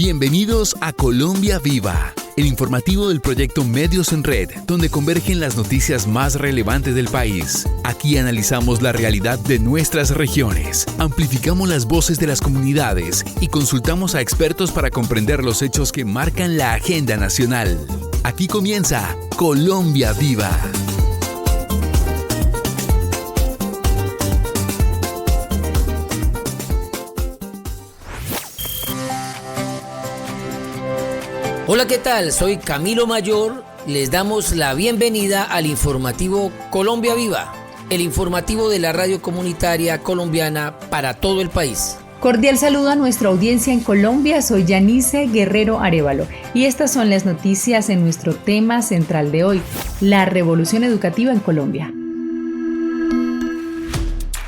Bienvenidos a Colombia Viva, el informativo del proyecto Medios en Red, donde convergen las noticias más relevantes del país. Aquí analizamos la realidad de nuestras regiones, amplificamos las voces de las comunidades y consultamos a expertos para comprender los hechos que marcan la agenda nacional. Aquí comienza Colombia Viva. Hola, ¿qué tal? Soy Camilo Mayor. Les damos la bienvenida al informativo Colombia Viva, el informativo de la radio comunitaria colombiana para todo el país. Cordial saludo a nuestra audiencia en Colombia. Soy Yanice Guerrero Arévalo y estas son las noticias en nuestro tema central de hoy, la revolución educativa en Colombia.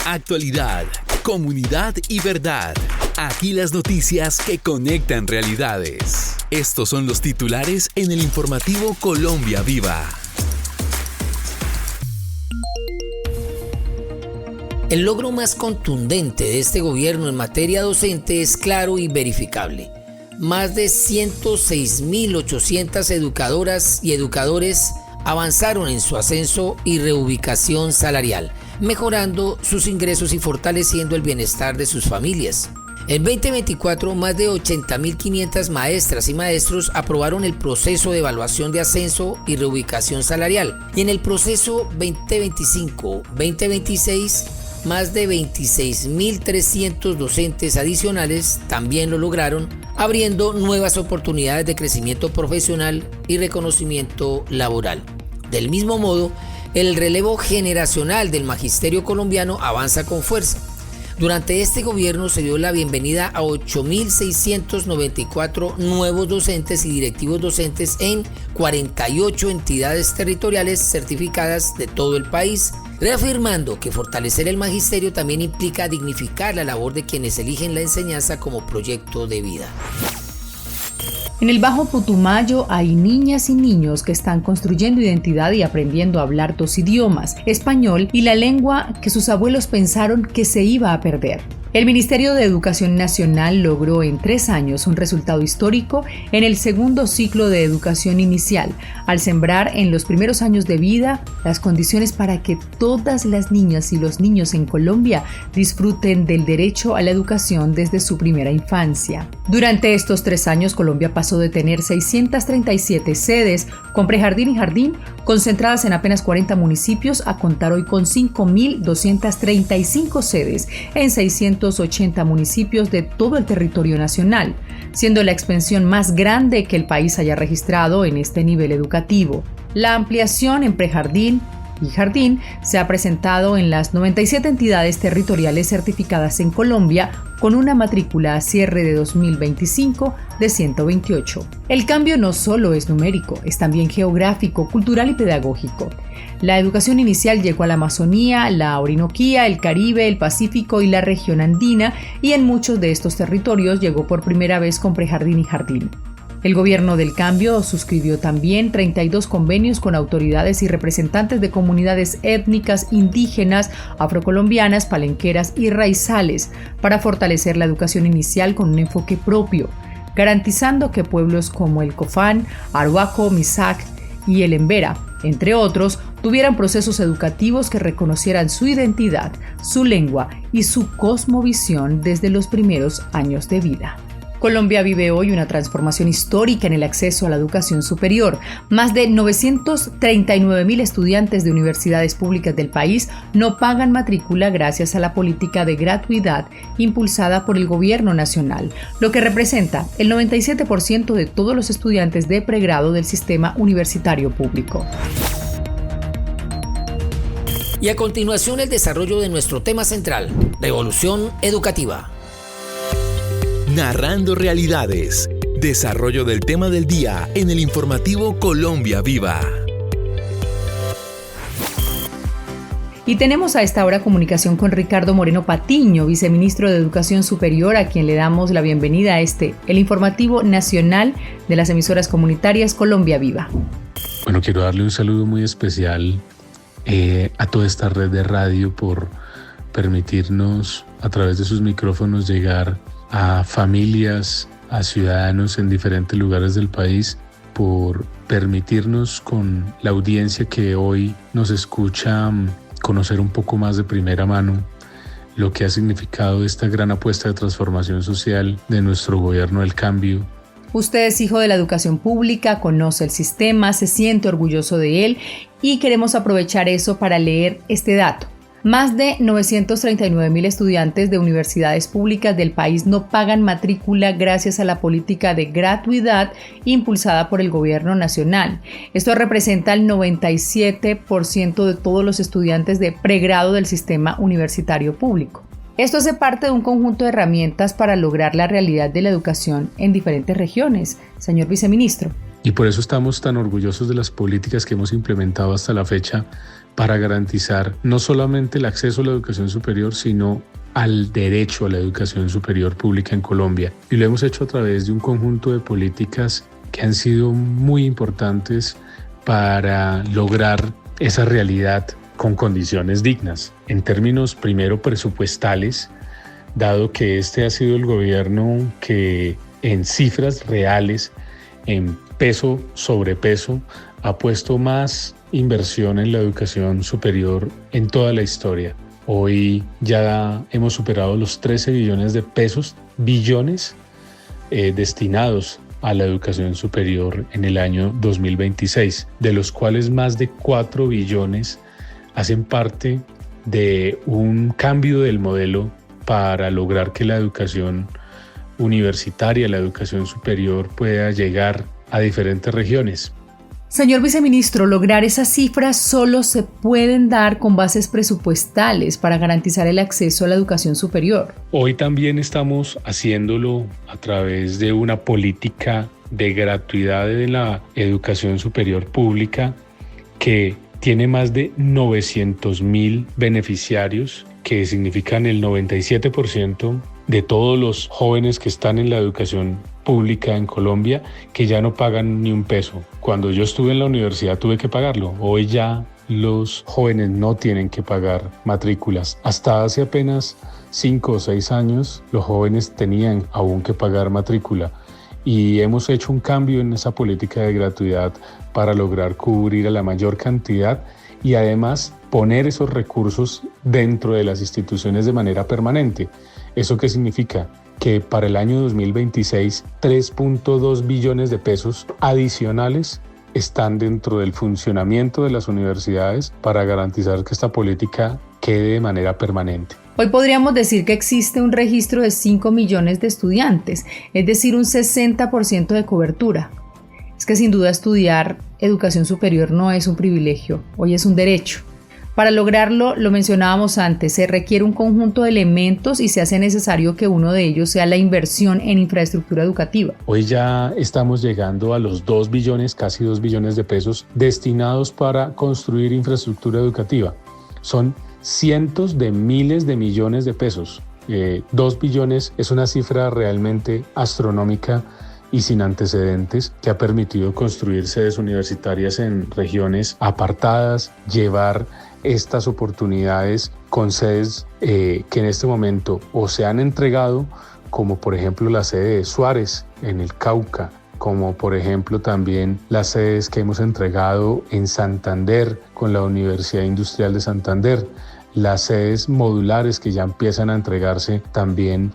Actualidad, comunidad y verdad. Aquí las noticias que conectan realidades. Estos son los titulares en el informativo Colombia Viva. El logro más contundente de este gobierno en materia docente es claro y verificable. Más de 106.800 educadoras y educadores avanzaron en su ascenso y reubicación salarial, mejorando sus ingresos y fortaleciendo el bienestar de sus familias. En 2024, más de 80.500 maestras y maestros aprobaron el proceso de evaluación de ascenso y reubicación salarial. Y en el proceso 2025-2026, más de 26.300 docentes adicionales también lo lograron, abriendo nuevas oportunidades de crecimiento profesional y reconocimiento laboral. Del mismo modo, el relevo generacional del magisterio colombiano avanza con fuerza. Durante este gobierno se dio la bienvenida a 8.694 nuevos docentes y directivos docentes en 48 entidades territoriales certificadas de todo el país, reafirmando que fortalecer el magisterio también implica dignificar la labor de quienes eligen la enseñanza como proyecto de vida. En el Bajo Putumayo hay niñas y niños que están construyendo identidad y aprendiendo a hablar dos idiomas, español y la lengua que sus abuelos pensaron que se iba a perder. El Ministerio de Educación Nacional logró en 3 años un resultado histórico en el segundo ciclo de educación inicial, al sembrar en los primeros años de vida las condiciones para que todas las niñas y los niños en Colombia disfruten del derecho a la educación desde su primera infancia. Durante estos 3 años, Colombia pasó de tener 637 sedes con prejardín y jardín concentradas en apenas 40 municipios a contar hoy con 5.235 sedes en 680 municipios de todo el territorio nacional, siendo la expansión más grande que el país haya registrado en este nivel educativo. La ampliación en prejardín y jardín se ha presentado en las 97 entidades territoriales certificadas en Colombia, con una matrícula a cierre de 2025 de 128. El cambio no solo es numérico, es también geográfico, cultural y pedagógico. La educación inicial llegó a la Amazonía, la Orinoquía, el Caribe, el Pacífico y la región andina, y en muchos de estos territorios llegó por primera vez con prejardín y jardín. El gobierno del cambio suscribió también 32 convenios con autoridades y representantes de comunidades étnicas, indígenas, afrocolombianas, palenqueras y raizales para fortalecer la educación inicial con un enfoque propio, garantizando que pueblos como el Cofán, Arhuaco, Misac y el Embera, entre otros, tuvieran procesos educativos que reconocieran su identidad, su lengua y su cosmovisión desde los primeros años de vida. Colombia vive hoy una transformación histórica en el acceso a la educación superior. Más de 939.000 estudiantes de universidades públicas del país no pagan matrícula gracias a la política de gratuidad impulsada por el gobierno nacional, lo que representa el 97% de todos los estudiantes de pregrado del sistema universitario público. Y a continuación el desarrollo de nuestro tema central, revolución educativa. Narrando realidades. Desarrollo del tema del día en el informativo Colombia Viva. Y tenemos a esta hora comunicación con Ricardo Moreno Patiño, viceministro de Educación Superior, a quien le damos la bienvenida a el informativo nacional de las emisoras comunitarias Colombia Viva. Bueno, quiero darle un saludo muy especial a toda esta red de radio por permitirnos a través de sus micrófonos llegar a familias, a ciudadanos en diferentes lugares del país por permitirnos con la audiencia que hoy nos escucha conocer un poco más de primera mano lo que ha significado esta gran apuesta de transformación social de nuestro gobierno del cambio. Usted es hijo de la educación pública, conoce el sistema, se siente orgulloso de él y queremos aprovechar eso para leer este dato. Más de 939.000 estudiantes de universidades públicas del país no pagan matrícula gracias a la política de gratuidad impulsada por el gobierno nacional. Esto representa el 97% de todos los estudiantes de pregrado del sistema universitario público. Esto hace parte de un conjunto de herramientas para lograr la realidad de la educación en diferentes regiones, señor viceministro. Y por eso estamos tan orgullosos de las políticas que hemos implementado hasta la fecha para garantizar no solamente el acceso a la educación superior, sino al derecho a la educación superior pública en Colombia. Y lo hemos hecho a través de un conjunto de políticas que han sido muy importantes para lograr esa realidad con condiciones dignas. En términos primero presupuestales, dado que este ha sido el gobierno que en cifras reales, en peso sobre peso, ha puesto más inversión en la educación superior en toda la historia. Hoy ya hemos superado los 13 billones de pesos, destinados a la educación superior en el año 2026, de los cuales más de 4 billones hacen parte de un cambio del modelo para lograr que la educación universitaria, la educación superior pueda llegar a diferentes regiones. Señor viceministro, lograr esas cifras solo se pueden dar con bases presupuestales para garantizar el acceso a la educación superior. Hoy también estamos haciéndolo a través de una política de gratuidad de la educación superior pública que tiene más de 900.000 beneficiarios, que significan el 97% de todos los jóvenes que están en la educación pública en Colombia, que ya no pagan ni un peso. Cuando yo estuve en la universidad tuve que pagarlo. Hoy ya los jóvenes no tienen que pagar matrículas. Hasta hace apenas 5 o 6 años los jóvenes tenían aún que pagar matrícula. Y hemos hecho un cambio en esa política de gratuidad para lograr cubrir a la mayor cantidad y además poner esos recursos dentro de las instituciones de manera permanente. ¿Eso qué significa? Que para el año 2026 3.2 billones de pesos adicionales están dentro del funcionamiento de las universidades para garantizar que esta política quede de manera permanente. Hoy podríamos decir que existe un registro de 5 millones de estudiantes, es decir, un 60% de cobertura. Es que sin duda estudiar educación superior no es un privilegio, hoy es un derecho. Para lograrlo, lo mencionábamos antes, se requiere un conjunto de elementos y se hace necesario que uno de ellos sea la inversión en infraestructura educativa. Hoy ya estamos llegando a los 2 billones, casi 2 billones de pesos destinados para construir infraestructura educativa. Son cientos de miles de millones de pesos. 2 billones es una cifra realmente astronómica y sin antecedentes que ha permitido construir sedes universitarias en regiones apartadas, llevar estas oportunidades con sedes que en este momento o se han entregado, como por ejemplo la sede de Suárez en el Cauca, como por ejemplo también las sedes que hemos entregado en Santander con la Universidad Industrial de Santander, las sedes modulares que ya empiezan a entregarse también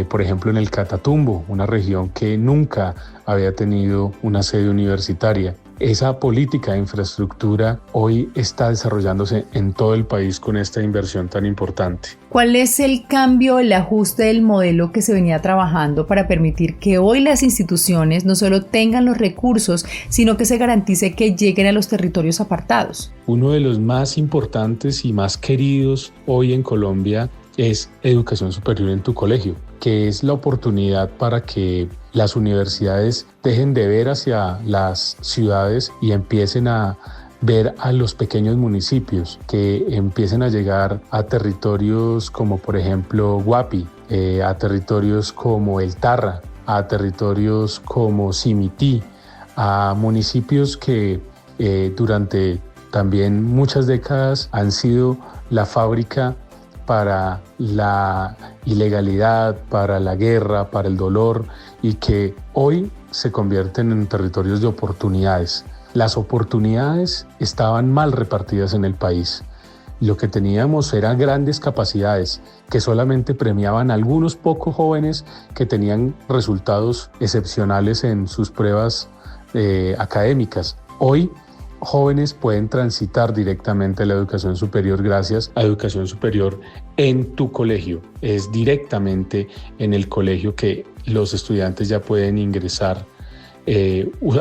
por ejemplo en el Catatumbo, una región que nunca había tenido una sede universitaria. Esa política de infraestructura hoy está desarrollándose en todo el país con esta inversión tan importante. ¿Cuál es el cambio, el ajuste del modelo que se venía trabajando para permitir que hoy las instituciones no solo tengan los recursos, sino que se garantice que lleguen a los territorios apartados? Uno de los más importantes y más queridos hoy en Colombia es educación superior en tu colegio, que es la oportunidad para que las universidades dejen de ver hacia las ciudades y empiecen a ver a los pequeños municipios, que empiecen a llegar a territorios como por ejemplo Guapi, a territorios como El Tarra, a territorios como Simití, a municipios que durante también muchas décadas han sido la fábrica para la ilegalidad, para la guerra, para el dolor, y que hoy se convierten en territorios de oportunidades. Las oportunidades estaban mal repartidas en el país. Lo que teníamos eran grandes capacidades que solamente premiaban a algunos pocos jóvenes que tenían resultados excepcionales en sus pruebas académicas. Hoy, jóvenes pueden transitar directamente a la educación superior gracias a educación superior en tu colegio. Es directamente en el colegio que los estudiantes ya pueden ingresar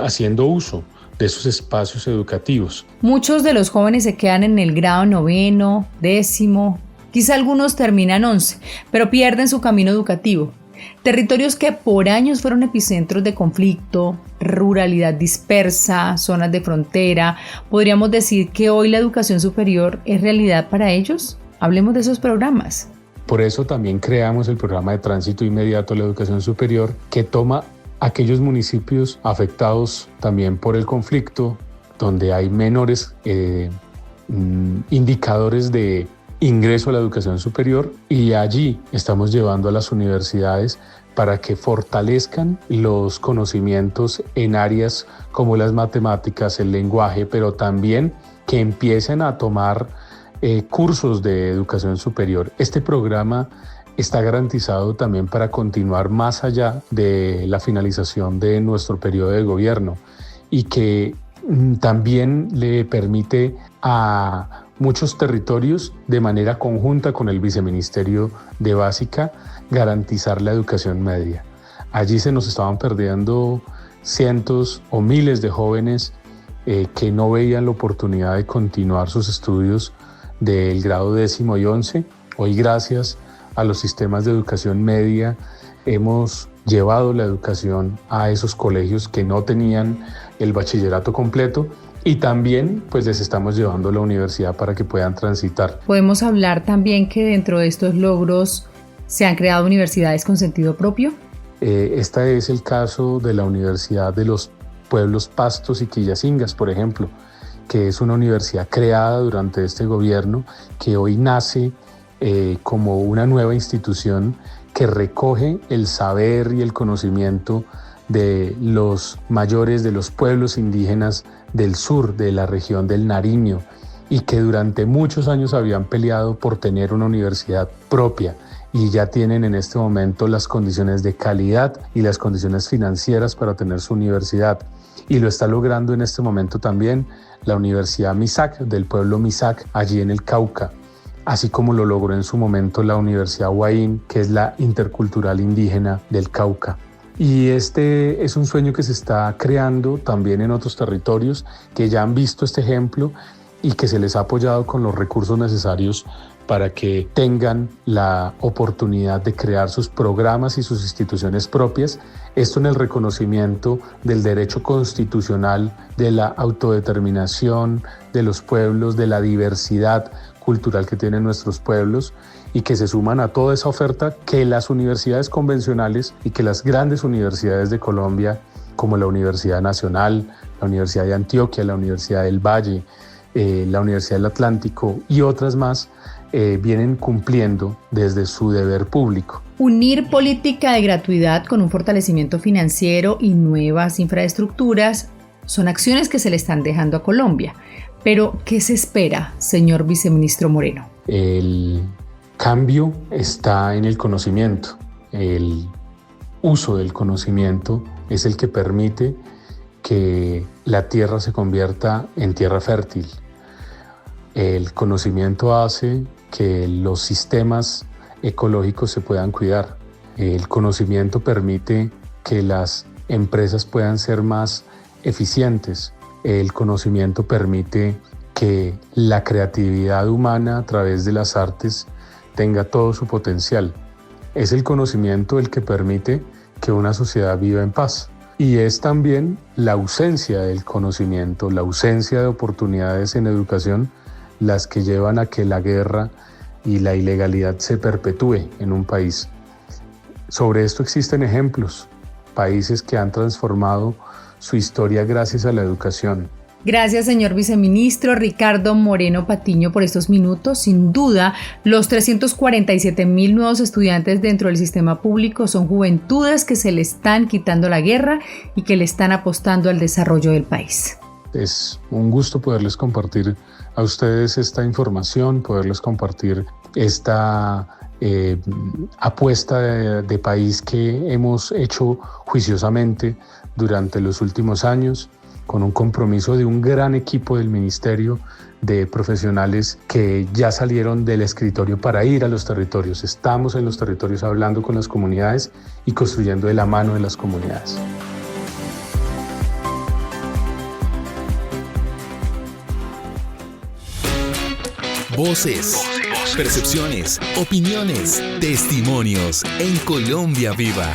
haciendo uso de esos espacios educativos. Muchos de los jóvenes se quedan en el grado 9º, 10º, quizá algunos terminan 11, pero pierden su camino educativo. Territorios que por años fueron epicentros de conflicto, ruralidad dispersa, zonas de frontera. ¿Podríamos decir que hoy la educación superior es realidad para ellos? Hablemos de esos programas. Por eso también creamos el programa de tránsito inmediato a la educación superior, que toma aquellos municipios afectados también por el conflicto, donde hay menores indicadores de ingreso a la educación superior, y allí estamos llevando a las universidades para que fortalezcan los conocimientos en áreas como las matemáticas, el lenguaje, pero también que empiecen a tomar cursos de educación superior. Este programa está garantizado también para continuar más allá de la finalización de nuestro periodo de gobierno, y que también le permite a muchos territorios, de manera conjunta con el Viceministerio de Básica, garantizar la educación media. Allí se nos estaban perdiendo cientos o miles de jóvenes que no veían la oportunidad de continuar sus estudios del grado 10º y 11. Hoy, gracias a los sistemas de educación media, hemos llevado la educación a esos colegios que no tenían el bachillerato completo, y también pues les estamos llevando a la universidad para que puedan transitar. ¿Podemos hablar también que dentro de estos logros se han creado universidades con sentido propio? Este es el caso de la Universidad de los Pueblos Pastos y Quillacingas, por ejemplo, que es una universidad creada durante este gobierno, que hoy nace como una nueva institución que recoge el saber y el conocimiento de los mayores de los pueblos indígenas del sur, de la región del Nariño, y que durante muchos años habían peleado por tener una universidad propia, y ya tienen en este momento las condiciones de calidad y las condiciones financieras para tener su universidad. Y lo está logrando en este momento también la Universidad Misak, del pueblo Misak, allí en el Cauca, así como lo logró en su momento la Universidad Huaín, que es la intercultural indígena del Cauca. Y este es un sueño que se está creando también en otros territorios que ya han visto este ejemplo y que se les ha apoyado con los recursos necesarios para que tengan la oportunidad de crear sus programas y sus instituciones propias. Esto en el reconocimiento del derecho constitucional, de la autodeterminación de los pueblos, de la diversidad cultural que tienen nuestros pueblos, y que se suman a toda esa oferta que las universidades convencionales y que las grandes universidades de Colombia, como la Universidad Nacional, la Universidad de Antioquia, la Universidad del Valle, la Universidad del Atlántico y otras más, vienen cumpliendo desde su deber público. Unir política de gratuidad con un fortalecimiento financiero y nuevas infraestructuras son acciones que se le están dejando a Colombia. Pero, ¿qué se espera, señor viceministro Moreno? El cambio está en el conocimiento. El uso del conocimiento es el que permite que la tierra se convierta en tierra fértil. El conocimiento hace que los sistemas ecológicos se puedan cuidar. El conocimiento permite que las empresas puedan ser más eficientes. El conocimiento permite que la creatividad humana a través de las artes tenga todo su potencial. Es el conocimiento el que permite que una sociedad viva en paz. Y es también la ausencia del conocimiento, la ausencia de oportunidades en educación, las que llevan a que la guerra y la ilegalidad se perpetúe en un país. Sobre esto existen ejemplos, países que han transformado su historia gracias a la educación. Gracias, señor viceministro Ricardo Moreno Patiño, por estos minutos. Sin duda, los 347.000 nuevos estudiantes dentro del sistema público son juventudes que se le están quitando la guerra y que le están apostando al desarrollo del país. Es un gusto poderles compartir a ustedes esta información, poderles compartir esta apuesta de país que hemos hecho juiciosamente durante los últimos años, con un compromiso de un gran equipo del ministerio de profesionales que ya salieron del escritorio para ir a los territorios. Estamos en los territorios hablando con las comunidades y construyendo de la mano de las comunidades. Voces, percepciones, opiniones, testimonios en Colombia Viva.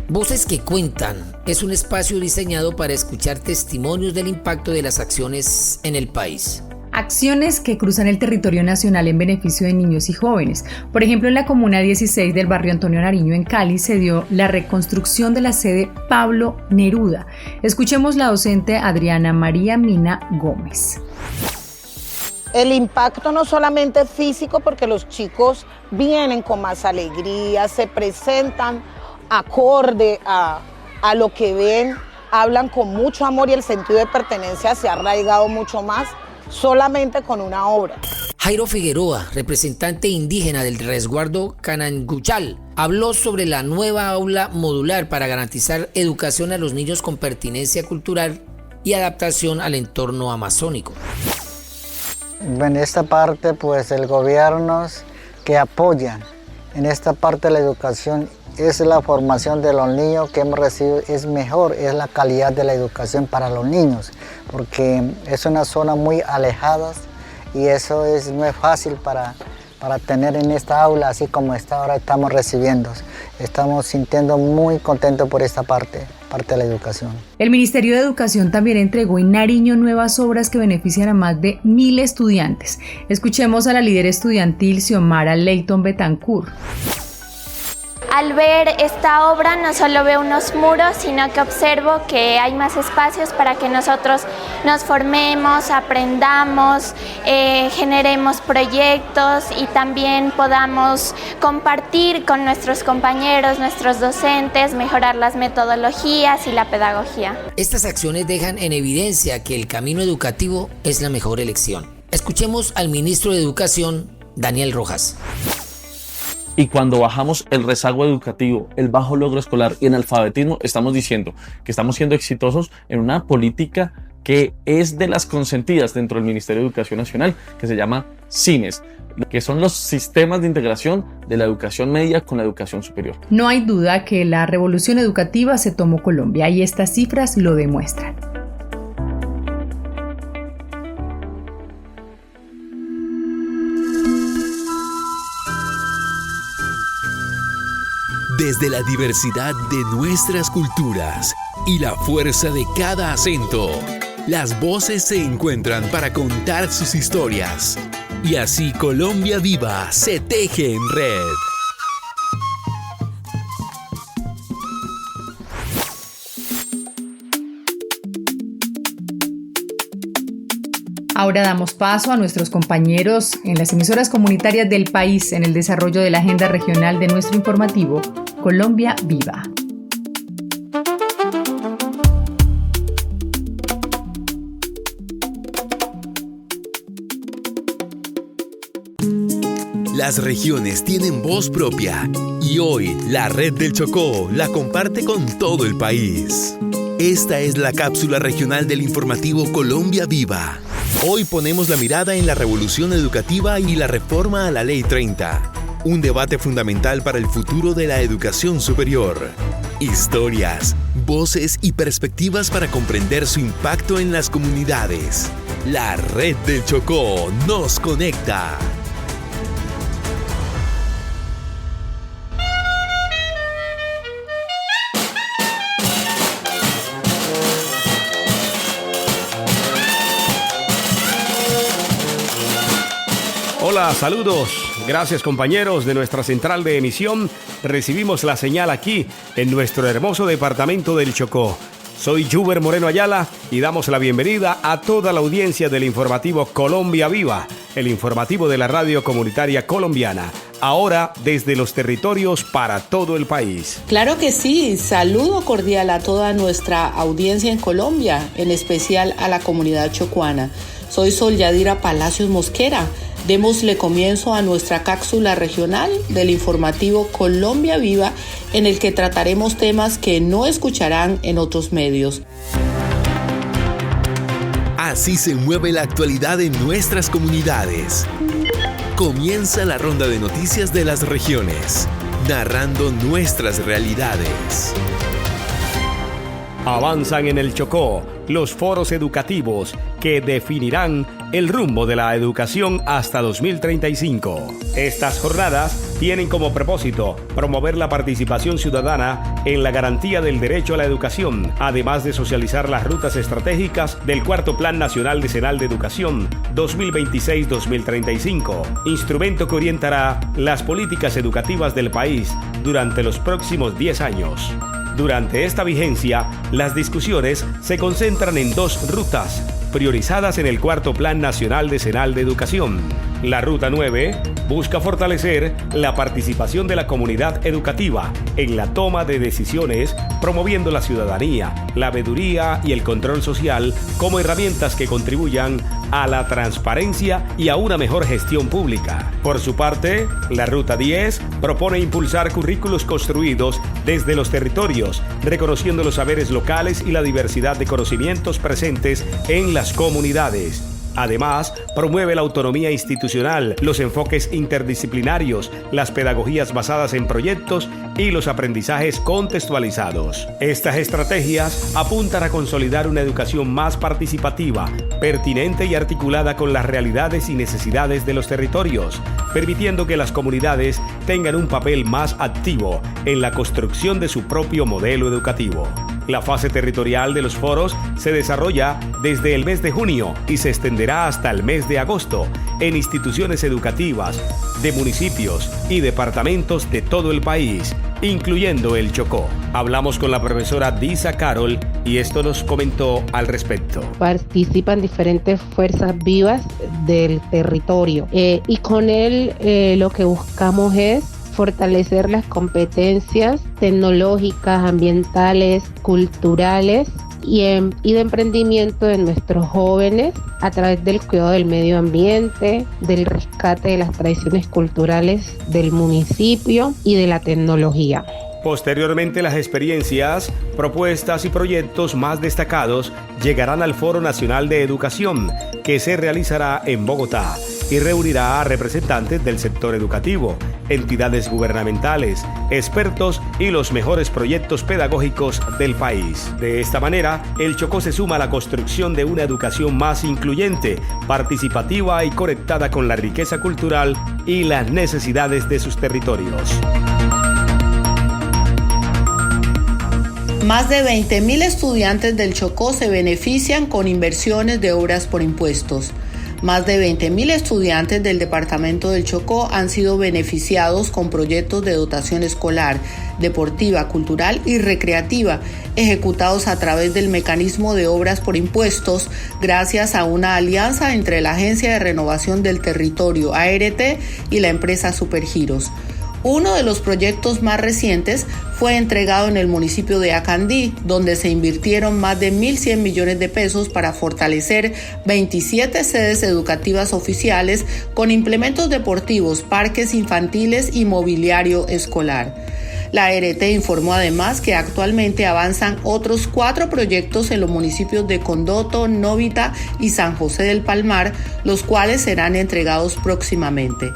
Voces que Cuentan es un espacio diseñado para escuchar testimonios del impacto de las acciones en el país. Acciones que cruzan el territorio nacional en beneficio de niños y jóvenes. Por ejemplo, en la Comuna 16 del barrio Antonio Nariño en Cali se dio la reconstrucción de la sede Pablo Neruda. Escuchemos la docente Adriana María Mina Gómez. El impacto no solamente es físico, porque los chicos vienen con más alegría, se presentan acorde a lo que ven, hablan con mucho amor y el sentido de pertenencia se ha arraigado mucho más solamente con una obra. Jairo Figueroa, representante indígena del resguardo Cananguchal, habló sobre la nueva aula modular para garantizar educación a los niños con pertinencia cultural y adaptación al entorno amazónico. En esta parte, pues el gobierno que apoya en esta parte de la educación es la formación de los niños que hemos recibido, es mejor, es la calidad de la educación para los niños, porque es una zona muy alejada y eso no es fácil para tener en esta aula, así como ahora estamos recibiendo. Estamos sintiendo muy contentos por esta parte de la educación. El Ministerio de Educación también entregó en Nariño nuevas obras que benefician a más de 1.000 estudiantes. Escuchemos a la líder estudiantil Xiomara Leighton Betancourt. Al ver esta obra no solo veo unos muros, sino que observo que hay más espacios para que nosotros nos formemos, aprendamos, generemos proyectos y también podamos compartir con nuestros compañeros, nuestros docentes, mejorar las metodologías y la pedagogía. Estas acciones dejan en evidencia que el camino educativo es la mejor elección. Escuchemos al ministro de Educación, Daniel Rojas. Y cuando bajamos el rezago educativo, el bajo logro escolar y el analfabetismo, estamos diciendo que estamos siendo exitosos en una política que es de las consentidas dentro del Ministerio de Educación Nacional, que se llama CINES, que son los sistemas de integración de la educación media con la educación superior. No hay duda que la revolución educativa se tomó Colombia y estas cifras lo demuestran. Desde la diversidad de nuestras culturas y la fuerza de cada acento, las voces se encuentran para contar sus historias. Y así Colombia Viva se teje en red. Ahora damos paso a nuestros compañeros en las emisoras comunitarias del país en el desarrollo de la agenda regional de nuestro informativo Colombia Viva. Las regiones tienen voz propia y hoy la Red del Chocó la comparte con todo el país. Esta es la cápsula regional del informativo Colombia Viva. Hoy ponemos la mirada en la revolución educativa y la reforma a la Ley 30. Un debate fundamental para el futuro de la educación superior. Historias, voces y perspectivas para comprender su impacto en las comunidades. La Red del Chocó nos conecta. Hola, saludos. Gracias compañeros de nuestra central de emisión. Recibimos la señal aquí en nuestro hermoso departamento del Chocó. Soy Juber Moreno Ayala y damos la bienvenida a toda la audiencia del informativo Colombia Viva, el informativo de la radio comunitaria colombiana, ahora desde los territorios para todo el país. Claro que sí, saludo cordial a toda nuestra audiencia en Colombia, en especial a la comunidad chocuana. Soy Sol Yadira Palacios Mosquera. Démosle comienzo a nuestra cápsula regional del informativo Colombia Viva, en el que trataremos temas que no escucharán en otros medios. Así se mueve la actualidad en nuestras comunidades. Comienza la ronda de noticias de las regiones, narrando nuestras realidades. Avanzan en el Chocó los foros educativos que definirán el rumbo de la educación hasta 2035. Estas jornadas tienen como propósito promover la participación ciudadana en la garantía del derecho a la educación, además de socializar las rutas estratégicas del Cuarto Plan Nacional Decenal de Educación 2026-2035, instrumento que orientará las políticas educativas del país durante los próximos 10 años. Durante esta vigencia, las discusiones se concentran en dos rutas priorizadas en el Cuarto Plan Nacional Decenal de Educación. La Ruta 9 busca fortalecer la participación de la comunidad educativa en la toma de decisiones, promoviendo la ciudadanía, la veeduría y el control social como herramientas que contribuyan a la transparencia y a una mejor gestión pública. Por su parte, la Ruta 10 propone impulsar currículos construidos desde los territorios, reconociendo los saberes locales y la diversidad de conocimientos presentes en las comunidades. Además, promueve la autonomía institucional, los enfoques interdisciplinarios, las pedagogías basadas en proyectos y los aprendizajes contextualizados. Estas estrategias apuntan a consolidar una educación más participativa, pertinente y articulada con las realidades y necesidades de los territorios, permitiendo que las comunidades tengan un papel más activo en la construcción de su propio modelo educativo. La fase territorial de los foros se desarrolla desde el mes de junio y se extenderá hasta el mes de agosto en instituciones educativas de municipios y departamentos de todo el país, incluyendo el Chocó. Hablamos con la profesora Disa Carol y esto nos comentó al respecto. Participan diferentes fuerzas vivas del territorio y con él lo que buscamos es fortalecer las competencias tecnológicas, ambientales, culturales y de emprendimiento de nuestros jóvenes a través del cuidado del medio ambiente, del rescate de las tradiciones culturales del municipio y de la tecnología. Posteriormente, las experiencias, propuestas y proyectos más destacados llegarán al Foro Nacional de Educación, que se realizará en Bogotá y reunirá a representantes del sector educativo, entidades gubernamentales, expertos y los mejores proyectos pedagógicos del país. De esta manera, el Chocó se suma a la construcción de una educación más incluyente, participativa y conectada con la riqueza cultural y las necesidades de sus territorios. Más de 20.000 estudiantes del Chocó se benefician con inversiones de obras por impuestos. Más de 20.000 estudiantes del departamento del Chocó han sido beneficiados con proyectos de dotación escolar, deportiva, cultural y recreativa, ejecutados a través del mecanismo de obras por impuestos, gracias a una alianza entre la Agencia de Renovación del Territorio, ART, y la empresa Supergiros. Uno de los proyectos más recientes fue entregado en el municipio de Acandí, donde se invirtieron más de 1.100 millones de pesos para fortalecer 27 sedes educativas oficiales con implementos deportivos, parques infantiles y mobiliario escolar. La ART informó además que actualmente avanzan otros 4 proyectos en los municipios de Condoto, Novita y San José del Palmar, los cuales serán entregados próximamente.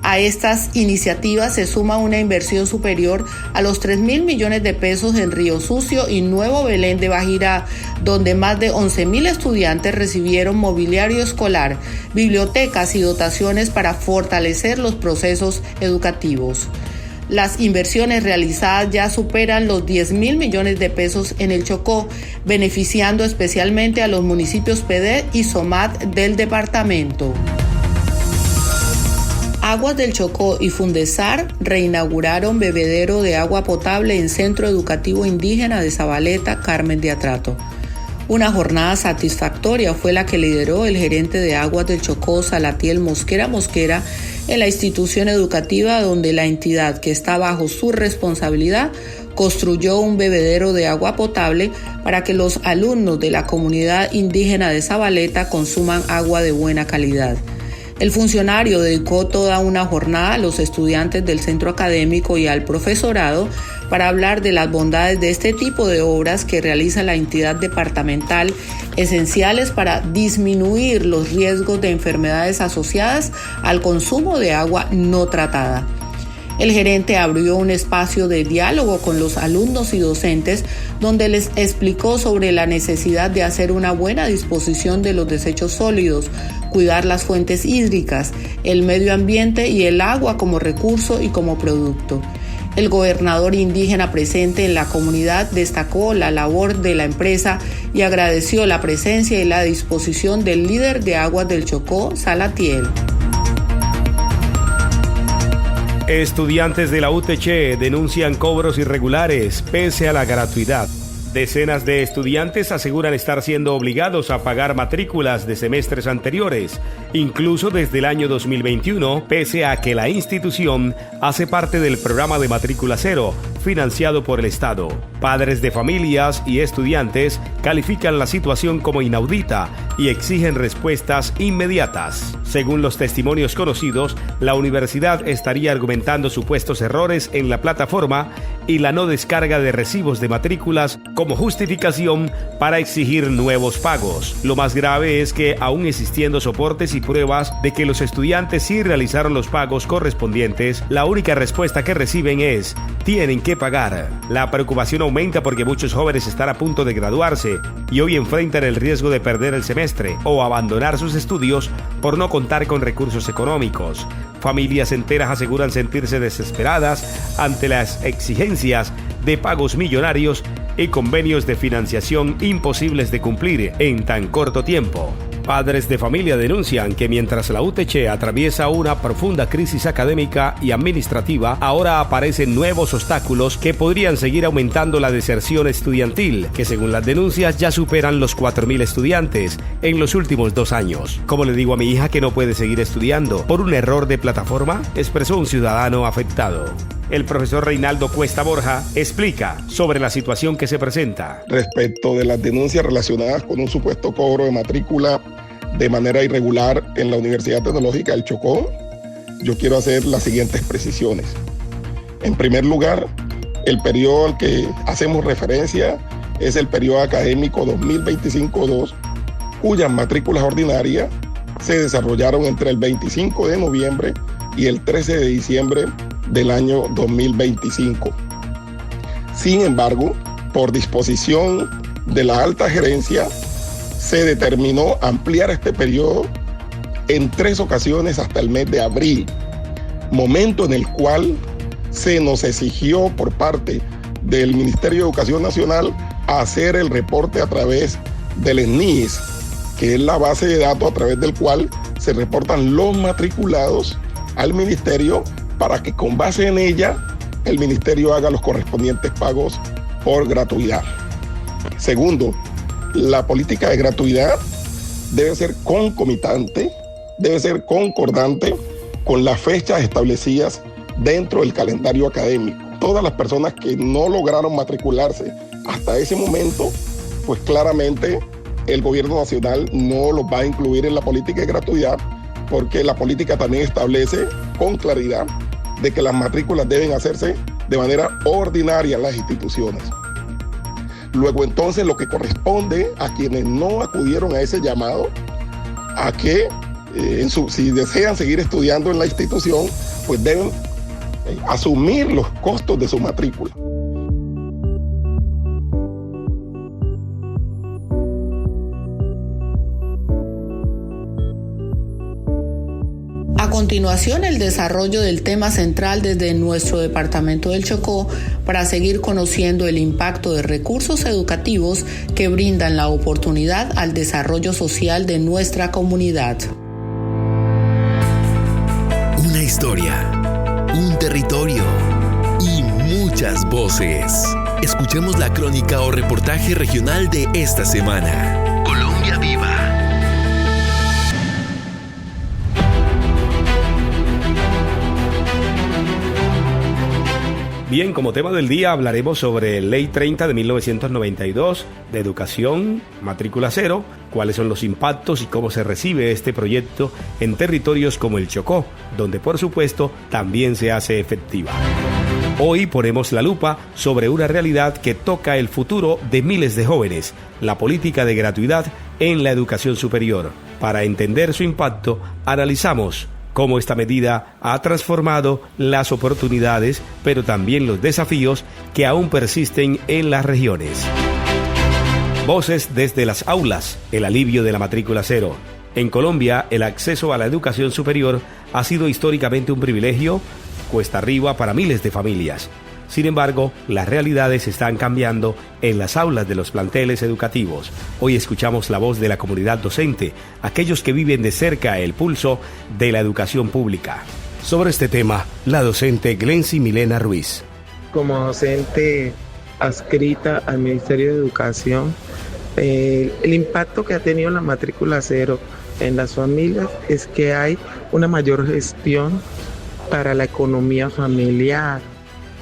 A estas iniciativas se suma una inversión superior a los 3.000 millones de pesos en Río Sucio y Nuevo Belén de Bajirá, donde más de 11.000 estudiantes recibieron mobiliario escolar, bibliotecas y dotaciones para fortalecer los procesos educativos. Las inversiones realizadas ya superan los 10.000 millones de pesos en el Chocó, beneficiando especialmente a los municipios PD y SOMAT del departamento. Aguas del Chocó y Fundesar reinauguraron bebedero de agua potable en Centro Educativo Indígena de Zabaleta, Carmen de Atrato. Una jornada satisfactoria fue la que lideró el gerente de Aguas del Chocó, Salatiel Mosquera en la institución educativa donde la entidad que está bajo su responsabilidad construyó un bebedero de agua potable para que los alumnos de la comunidad indígena de Zabaleta consuman agua de buena calidad. El funcionario dedicó toda una jornada a los estudiantes del centro académico y al profesorado para hablar de las bondades de este tipo de obras que realiza la entidad departamental, esenciales para disminuir los riesgos de enfermedades asociadas al consumo de agua no tratada. El gerente abrió un espacio de diálogo con los alumnos y docentes donde les explicó sobre la necesidad de hacer una buena disposición de los desechos sólidos, cuidar las fuentes hídricas, el medio ambiente y el agua como recurso y como producto. El gobernador indígena presente en la comunidad destacó la labor de la empresa y agradeció la presencia y la disposición del líder de Aguas del Chocó, Salatiel. Estudiantes de la UTC denuncian cobros irregulares pese a la gratuidad. Decenas de estudiantes aseguran estar siendo obligados a pagar matrículas de semestres anteriores, incluso desde el año 2021, pese a que la institución hace parte del programa de matrícula cero, financiado por el Estado. Padres de familias y estudiantes califican la situación como inaudita y exigen respuestas inmediatas. Según los testimonios conocidos, la universidad estaría argumentando supuestos errores en la plataforma y la no descarga de recibos de matrículas como justificación para exigir nuevos pagos. Lo más grave es que, aún existiendo soportes y pruebas de que los estudiantes sí realizaron los pagos correspondientes, la única respuesta que reciben es: tienen que pagar. La preocupación aumenta porque muchos jóvenes están a punto de graduarse y hoy enfrentan el riesgo de perder el semestre o abandonar sus estudios por no contar con recursos económicos. Familias enteras aseguran sentirse desesperadas ante las exigencias de pagos millonarios y convenios de financiación imposibles de cumplir en tan corto tiempo. Padres de familia denuncian que mientras la UTC atraviesa una profunda crisis académica y administrativa, ahora aparecen nuevos obstáculos que podrían seguir aumentando la deserción estudiantil, que según las denuncias ya superan los 4.000 estudiantes en los últimos 2 años. ¿Cómo le digo a mi hija que no puede seguir estudiando por un error de plataforma?, expresó un ciudadano afectado. El profesor Reinaldo Cuesta Borja explica sobre la situación que se presenta. Respecto de las denuncias relacionadas con un supuesto cobro de matrícula de manera irregular en la Universidad Tecnológica del Chocó, yo quiero hacer las siguientes precisiones. En primer lugar, el periodo al que hacemos referencia es el periodo académico 2025-2, cuyas matrículas ordinarias se desarrollaron entre el 25 de noviembre y el 13 de diciembre del año 2025. Sin embargo, por disposición de la alta gerencia, se determinó ampliar este periodo en 3 ocasiones hasta el mes de abril, momento en el cual se nos exigió por parte del Ministerio de Educación Nacional hacer el reporte a través del SNIES, que es la base de datos a través del cual se reportan los matriculados al ministerio para que con base en ella el ministerio haga los correspondientes pagos por gratuidad. Segundo, la política de gratuidad debe ser concomitante, debe ser concordante con las fechas establecidas dentro del calendario académico. Todas las personas que no lograron matricularse hasta ese momento, pues claramente el gobierno nacional no los va a incluir en la política de gratuidad, porque la política también establece con claridad de que las matrículas deben hacerse de manera ordinaria en las instituciones. Luego entonces lo que corresponde a quienes no acudieron a ese llamado, a que si desean seguir estudiando en la institución, pues deben asumir los costos de su matrícula. A continuación, el desarrollo del tema central desde nuestro departamento del Chocó para seguir conociendo el impacto de recursos educativos que brindan la oportunidad al desarrollo social de nuestra comunidad. Una historia, un territorio y muchas voces. Escuchemos la crónica o reportaje regional de esta semana. Colombia Viva. Bien, como tema del día hablaremos sobre Ley 30 de 1992 de Educación, Matrícula Cero, cuáles son los impactos y cómo se recibe este proyecto en territorios como el Chocó, donde por supuesto también se hace efectiva. Hoy ponemos la lupa sobre una realidad que toca el futuro de miles de jóvenes, la política de gratuidad en la educación superior. Para entender su impacto, analizamos cómo esta medida ha transformado las oportunidades, pero también los desafíos que aún persisten en las regiones. Voces desde las aulas, el alivio de la matrícula cero. En Colombia, el acceso a la educación superior ha sido históricamente un privilegio, cuesta arriba para miles de familias. Sin embargo, las realidades están cambiando en las aulas de los planteles educativos. Hoy escuchamos la voz de la comunidad docente, aquellos que viven de cerca el pulso de la educación pública. Sobre este tema, la docente Glency Milena Ruiz. Como docente adscrita al Ministerio de Educación, el impacto que ha tenido la matrícula cero en las familias es que hay una mayor gestión para la economía familiar.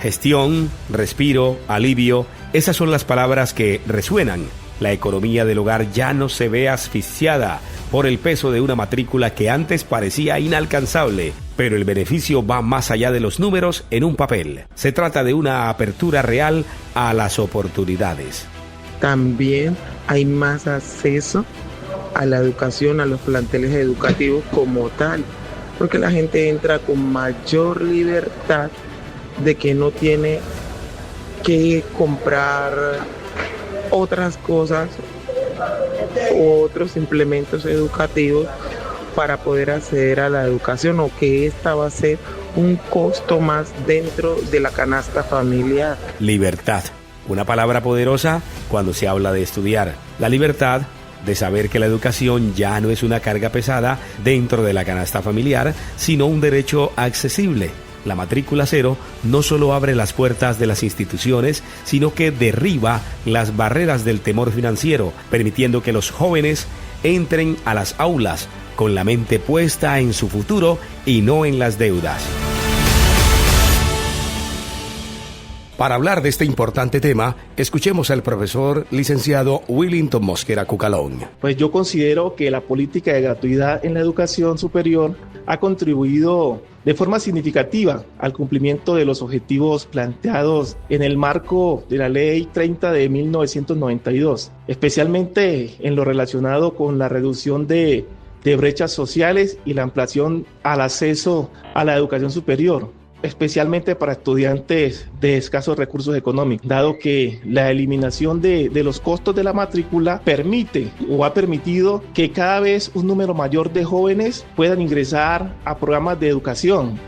Gestión, respiro, alivio, esas son las palabras que resuenan. La economía del hogar ya no se ve asfixiada por el peso de una matrícula que antes parecía inalcanzable, pero el beneficio va más allá de los números en un papel. Se trata de una apertura real a las oportunidades. También hay más acceso a la educación, a los planteles educativos como tal, porque la gente entra con mayor libertad de que no tiene que comprar otras cosas, otros implementos educativos para poder acceder a la educación, o que esta va a ser un costo más dentro de la canasta familiar. Libertad, una palabra poderosa cuando se habla de estudiar. La libertad de saber que la educación ya no es una carga pesada dentro de la canasta familiar, sino un derecho accesible. La matrícula cero no solo abre las puertas de las instituciones, sino que derriba las barreras del temor financiero, permitiendo que los jóvenes entren a las aulas con la mente puesta en su futuro y no en las deudas. Para hablar de este importante tema, escuchemos al profesor licenciado Willington Mosquera Cucalón. Pues yo considero que la política de gratuidad en la educación superior ha contribuido de forma significativa al cumplimiento de los objetivos planteados en el marco de la Ley 30 de 1992, especialmente en lo relacionado con la reducción de brechas sociales y la ampliación al acceso a la educación superior, especialmente para estudiantes de escasos recursos económicos, dado que la eliminación de los costos de la matrícula permite o ha permitido que cada vez un número mayor de jóvenes puedan ingresar a programas de educación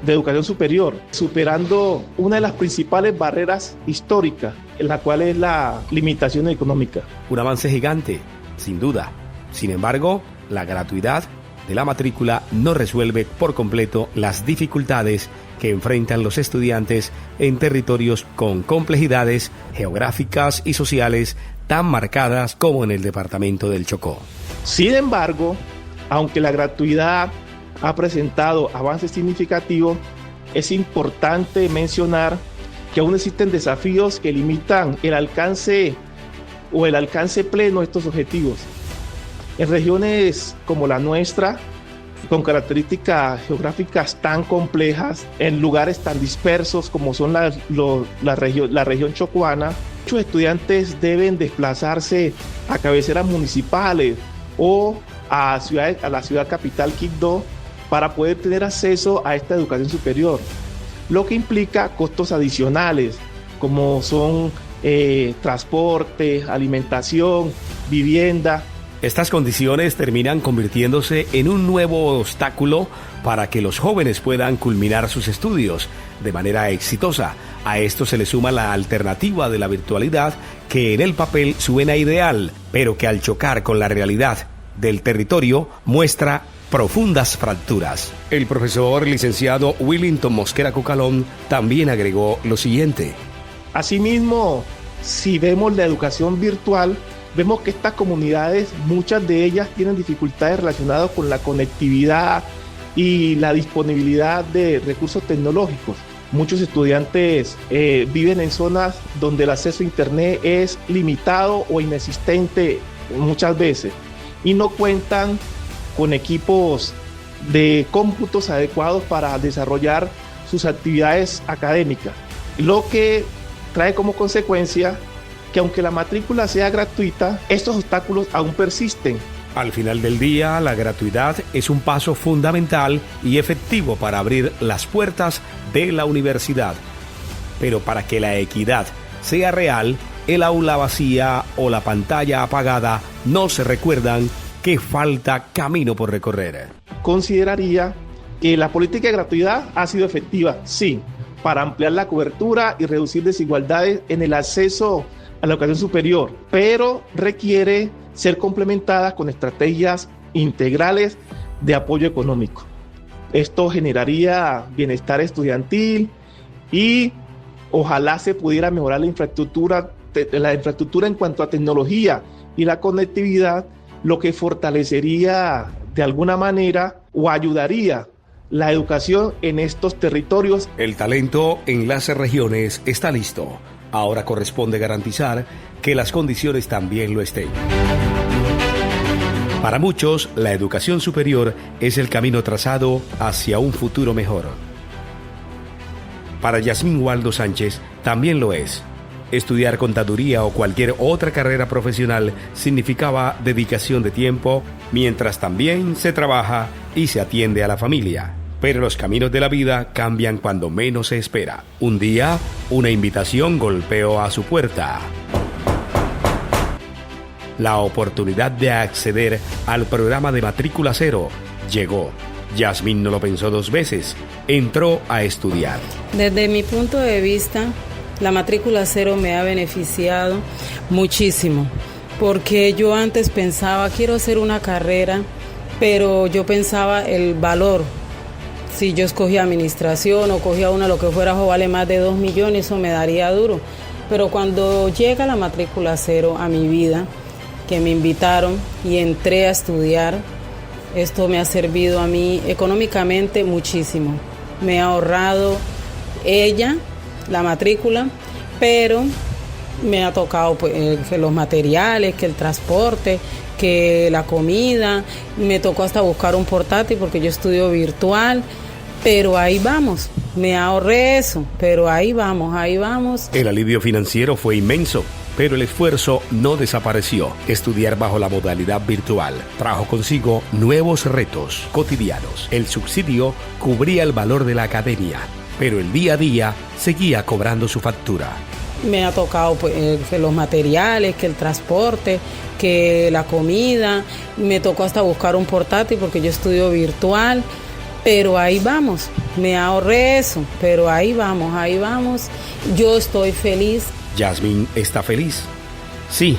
superior, superando una de las principales barreras históricas, la cual es la limitación económica. Un avance gigante, sin duda. Sin embargo, la gratuidad de la matrícula no resuelve por completo las dificultades que enfrentan los estudiantes en territorios con complejidades geográficas y sociales tan marcadas como en el departamento del Chocó. Sin embargo, aunque la gratuidad ha presentado avances significativos, es importante mencionar que aún existen desafíos que limitan el alcance pleno de estos objetivos. En regiones como la nuestra, con características geográficas tan complejas, en lugares tan dispersos como son la región chocuana, muchos estudiantes deben desplazarse a cabeceras municipales o a la ciudad capital Quibdó para poder tener acceso a esta educación superior, lo que implica costos adicionales como son transporte, alimentación, vivienda. Estas condiciones terminan convirtiéndose en un nuevo obstáculo para que los jóvenes puedan culminar sus estudios de manera exitosa. A esto se le suma la alternativa de la virtualidad, que en el papel suena ideal, pero que al chocar con la realidad del territorio muestra profundas fracturas. El profesor licenciado Willington Mosquera Cucalón también agregó lo siguiente. Asimismo, si vemos la educación virtual, vemos que estas comunidades, muchas de ellas tienen dificultades relacionadas con la conectividad y la disponibilidad de recursos tecnológicos. Muchos estudiantes viven en zonas donde el acceso a internet es limitado o inexistente muchas veces y no cuentan con equipos de cómputos adecuados para desarrollar sus actividades académicas, lo que trae como consecuencia que aunque la matrícula sea gratuita, estos obstáculos aún persisten. Al final del día, la gratuidad es un paso fundamental y efectivo para abrir las puertas de la universidad. Pero para que la equidad sea real, el aula vacía o la pantalla apagada no se recuerdan que falta camino por recorrer. Consideraría que la política de gratuidad ha sido efectiva, sí, para ampliar la cobertura y reducir desigualdades en el acceso a la educación superior, pero requiere ser complementada con estrategias integrales de apoyo económico. Esto generaría bienestar estudiantil y ojalá se pudiera mejorar la infraestructura en cuanto a tecnología y la conectividad, lo que fortalecería de alguna manera o ayudaría la educación en estos territorios. El talento en las regiones está listo. Ahora corresponde garantizar que las condiciones también lo estén. Para muchos, la educación superior es el camino trazado hacia un futuro mejor. Para Yasmín Waldo Sánchez también lo es. Estudiar contaduría o cualquier otra carrera profesional significaba dedicación de tiempo, mientras también se trabaja y se atiende a la familia. Pero los caminos de la vida cambian cuando menos se espera. Un día, una invitación golpeó a su puerta. La oportunidad de acceder al programa de matrícula cero llegó. Yasmín no lo pensó dos veces. Entró a estudiar. Desde mi punto de vista, la matrícula cero me ha beneficiado muchísimo. Porque yo antes pensaba, quiero hacer una carrera, pero yo pensaba el valor. Si yo escogía administración o cogía una lo que fuera, vale más de 2 millones, eso me daría duro. Pero cuando llega la matrícula cero a mi vida, que me invitaron y entré a estudiar, esto me ha servido a mí económicamente muchísimo. Me ha ahorrado la matrícula, pero me ha tocado pues, que los materiales, que el transporte, que la comida, me tocó hasta buscar un portátil porque yo estudio virtual. Pero ahí vamos, me ahorré eso, pero ahí vamos. El alivio financiero fue inmenso, pero el esfuerzo no desapareció. Estudiar bajo la modalidad virtual trajo consigo nuevos retos cotidianos. El subsidio cubría el valor de la academia, pero el día a día seguía cobrando su factura. Me ha tocado pues, que los materiales, que el transporte, que la comida, me tocó hasta buscar un portátil porque yo estudio virtual. Pero ahí vamos, me ahorré eso, pero ahí vamos. Yo estoy feliz. Yasmín está feliz. Sí,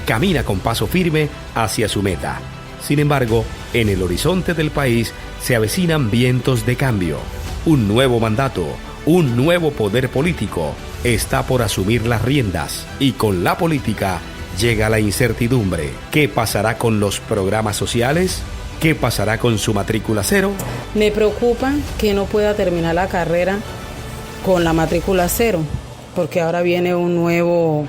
camina con paso firme hacia su meta. Sin embargo, en el horizonte del país se avecinan vientos de cambio. Un nuevo mandato, un nuevo poder político está por asumir las riendas. Y con la política llega la incertidumbre. ¿Qué pasará con los programas sociales? ¿Qué pasará con su matrícula cero? Me preocupa que no pueda terminar la carrera con la matrícula cero, porque ahora viene un nuevo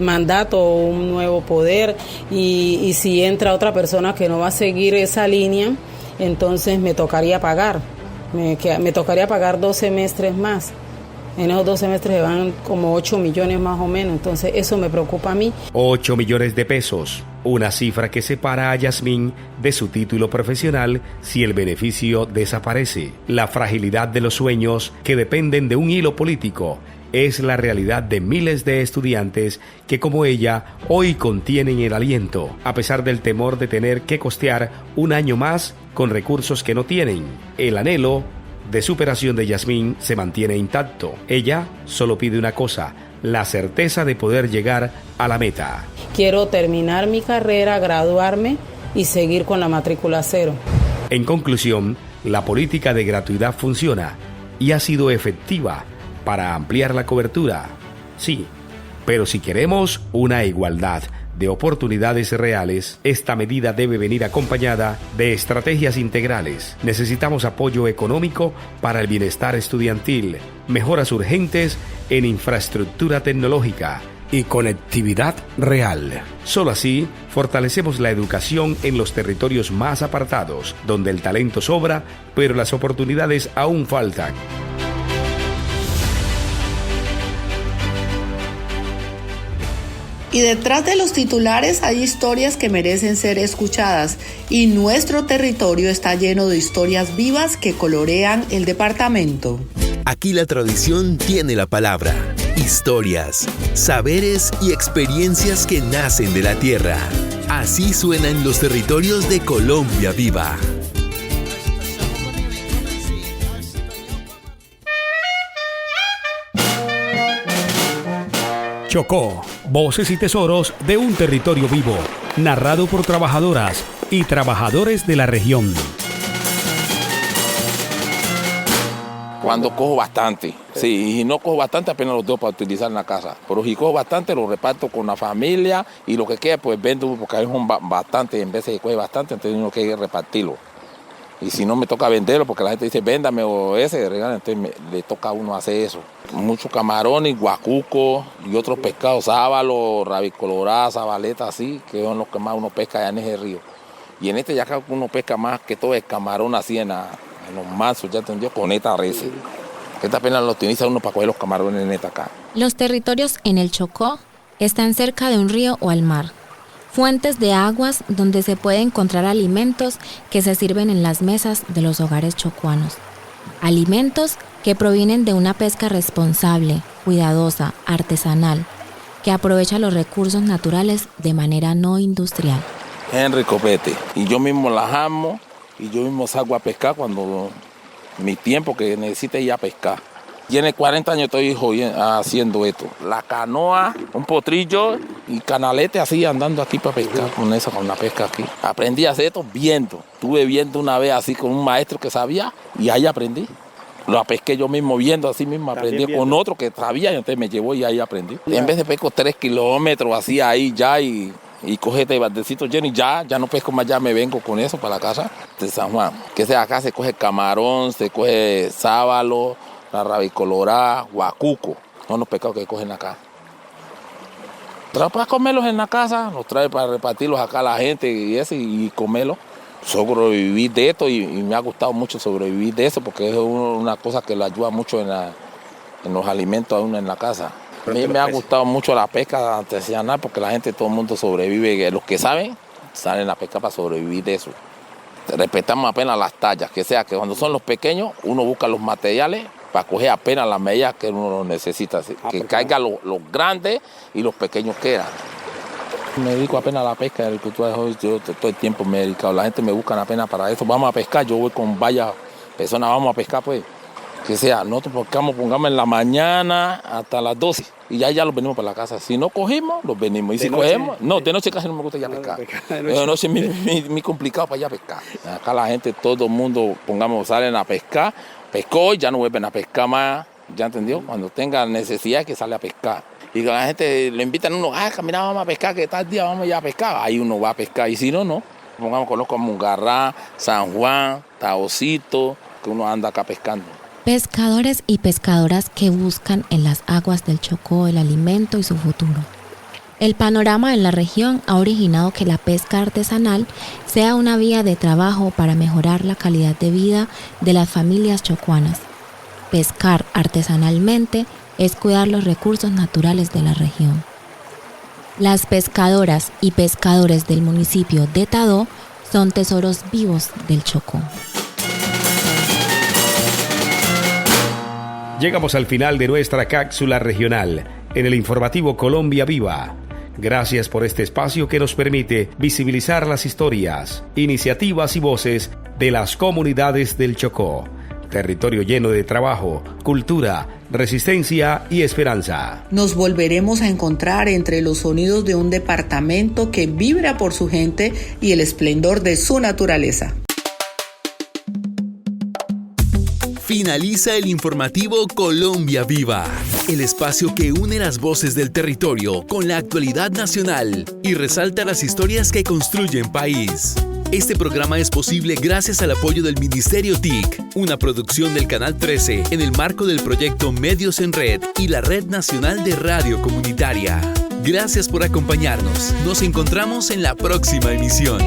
mandato, un nuevo poder, y si entra otra persona que no va a seguir esa línea, entonces me tocaría pagar. Me tocaría pagar 2 semestres más. En esos 2 semestres van como 8 millones más o menos, entonces eso me preocupa a mí. 8 millones de pesos, una cifra que separa a Yasmín de su título profesional si el beneficio desaparece. La fragilidad de los sueños que dependen de un hilo político es la realidad de miles de estudiantes que, como ella, hoy contienen el aliento, a pesar del temor de tener que costear un año más con recursos que no tienen. El anhelo de superación de Yasmín se mantiene intacto. Ella solo pide una cosa, la certeza de poder llegar a la meta. Quiero terminar mi carrera, graduarme y seguir con la matrícula cero. En conclusión, la política de gratuidad funciona y ha sido efectiva para ampliar la cobertura. Sí, pero si queremos una igualdad de oportunidades reales, esta medida debe venir acompañada de estrategias integrales. Necesitamos apoyo económico para el bienestar estudiantil, mejoras urgentes en infraestructura tecnológica y conectividad real. Solo así fortalecemos la educación en los territorios más apartados, donde el talento sobra, pero las oportunidades aún faltan. Y detrás de los titulares hay historias que merecen ser escuchadas, y nuestro territorio está lleno de historias vivas que colorean el departamento. Aquí la tradición tiene la palabra. Historias, saberes y experiencias que nacen de la tierra. Así suenan los territorios de Colombia Viva. Chocó, voces y tesoros de un territorio vivo, narrado por trabajadoras y trabajadores de la región. Cuando cojo bastante, sí, y no cojo bastante apenas los dejo para utilizar en la casa, pero si cojo bastante lo reparto con la familia y lo que queda pues vendo porque hay bastante, en vez de coger bastante entonces uno quiere repartirlo. Y si no me toca venderlo porque la gente dice véndame o ese, regala, entonces le toca a uno hacer eso. Muchos camarones, guacuco y otros pescados, sábalo, rabicolorá, sabaleta, así, que son los que más uno pesca allá en ese río. Y en este ya que uno pesca más que todo el camarón así en los mansos, ya entendió, con esta res. Esta pena lo utiliza uno para coger los camarones en esta acá. Los territorios en el Chocó están cerca de un río o al mar. Fuentes de aguas donde se puede encontrar alimentos que se sirven en las mesas de los hogares chocuanos. Alimentos que provienen de una pesca responsable, cuidadosa, artesanal, que aprovecha los recursos naturales de manera no industrial. Henry Copete. Y yo mismo las amo y yo mismo salgo a pescar cuando mi tiempo que necesite ir a pescar. Tiene 40 años estoy haciendo esto. La canoa, un potrillo y canalete así andando aquí para pescar con la pesca aquí. Aprendí a hacer esto viendo. Estuve viendo una vez así con un maestro que sabía y ahí aprendí. Lo pesqué yo mismo viendo, así mismo aprendí con otro que sabía y entonces me llevó y ahí aprendí. En vez de pesco 3 kilómetros así ahí ya y cogete baldecito lleno y ya no pesco más, ya me vengo con eso para la casa de San Juan. Que sea acá se coge camarón, se coge sábalo, la rabicolorá, guacuco, son los pescados que cogen acá. Trae para comerlos en la casa, los trae para repartirlos acá a la gente y comerlos. Sobrevivir de esto y me ha gustado mucho sobrevivir de eso porque es una cosa que le ayuda mucho en los alimentos a uno en la casa. A mí me ha gustado mucho la pesca artesanal porque la gente, todo el mundo sobrevive, los que saben, salen a pescar para sobrevivir de eso. Respetamos apenas las tallas, que sea que cuando son los pequeños uno busca los materiales para coger apenas las medidas que uno necesita, que caigan los grandes y los pequeños quedan. Me dedico apenas a la pesca, a la agricultura, yo todo el tiempo me he dedicado, la gente me busca apenas para eso, vamos a pescar, yo voy con varias personas, vamos a pescar pues, que sea, nosotros pescamos, pongamos en la mañana hasta las 12 y ya los venimos para la casa, si no cogimos, los venimos, y si cogemos, no, de noche casi no me gusta ya pescar, de noche es muy complicado para ir a pescar, acá la gente, todo el mundo, salen a pescar, pescó y ya no vuelven a pescar más, ¿ya entendió? Cuando tenga necesidad que sale a pescar. Y cuando la gente le invitan a uno, mira, vamos a pescar, que tal día vamos ya a pescar. Ahí uno va a pescar, y si no, no. Conozco a Mungarrá, San Juan, Taocito, que uno anda acá pescando. Pescadores y pescadoras que buscan en las aguas del Chocó el alimento y su futuro. El panorama en la región ha originado que la pesca artesanal sea una vía de trabajo para mejorar la calidad de vida de las familias chocuanas. Pescar artesanalmente es cuidar los recursos naturales de la región. Las pescadoras y pescadores del municipio de Tadó son tesoros vivos del Chocó. Llegamos al final de nuestra cápsula regional en el informativo Colombia Viva. Gracias por este espacio que nos permite visibilizar las historias, iniciativas y voces de las comunidades del Chocó. Territorio lleno de trabajo, cultura, resistencia y esperanza. Nos volveremos a encontrar entre los sonidos de un departamento que vibra por su gente y el esplendor de su naturaleza. Finaliza el informativo Colombia Viva, el espacio que une las voces del territorio con la actualidad nacional y resalta las historias que construyen país. Este programa es posible gracias al apoyo del Ministerio TIC, una producción del Canal 13 en el marco del proyecto Medios en Red y la Red Nacional de Radio Comunitaria. Gracias por acompañarnos. Nos encontramos en la próxima emisión.